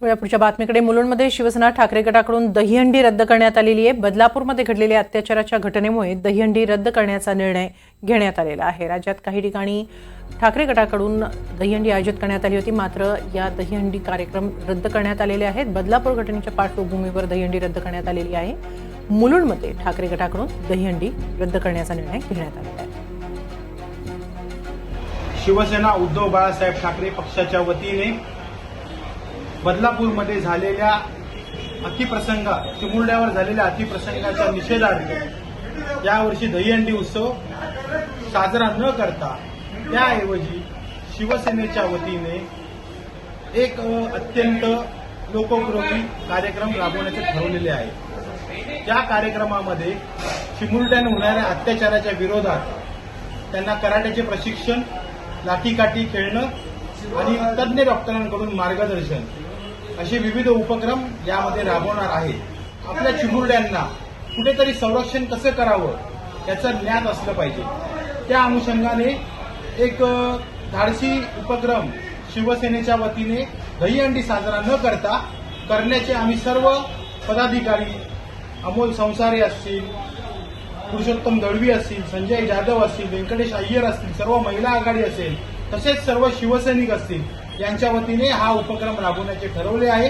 पुढच्या बातमीकडे मुलुंडमध्ये शिवसेना ठाकरे गटाकडून दहीहंडी रद्द करण्यात आलेली आहे। बदलापूरमध्ये घडलेल्या अत्याचाराच्या घटनेमुळे दहीहंडी रद्द करण्याचा निर्णय घेण्यात आलेला आहे। राज्यात काही ठिकाणी ठाकरे गटाकडून दहीहंडी आयोजित करण्यात आली होती, मात्र या दहीहंडी कार्यक्रम रद्द करण्यात आलेले आहेत। बदलापूर घटनेच्या पार्श्वभूमीवर दहीहंडी रद्द करण्यात आलेली आहे। मुलुंडमध्ये ठाकरे गटाकडून दहीहंडी रद्द करण्याचा निर्णय घेण्यात आलेला आहे। शिवसेना उद्धव बाळासाहेब ठाकरे पक्षाच्या वतीने बदलापूरमध्ये झालेल्या अतिप्रसंग चिमुरड्यावर झालेल्या अतिप्रसंगाच्या निषेधार्थ यावर्षी दहीहंडी उत्सव साजरा न करता त्याऐवजी शिवसेनेच्या वतीने एक अत्यंत लोकोपयोगी कार्यक्रम राबवण्याचे ठरवलेले आहे। त्या कार्यक्रमामध्ये चिमुरड्यांवर होणाऱ्या अत्याचाराच्या विरोधात त्यांना कराट्याचे प्रशिक्षण, लाठीकाठी खेळणं आणि तज्ज्ञ डॉक्टरांकडून मार्गदर्शन असे विविध उपक्रम यामध्ये राबवणार आहे। आपल्या चिमुरड्यांना कुठेतरी संरक्षण कसं करावं याचं ज्ञान असलं पाहिजे। त्या अनुषंगाने एक धाडसी उपक्रम शिवसेनेच्या वतीने दहीहंडी साजरा न करता करण्याचे आम्ही सर्व पदाधिकारी, अमोल संसारे असतील, पुरुषोत्तम दळवी असतील, संजय जाधव असतील, व्यंकटेश अय्यर असतील, सर्व महिला आघाडी असेल, तसेच सर्व शिवसैनिक असतील यांच्या वतीने हा उपक्रम राबवण्याचे ठरवले आहे।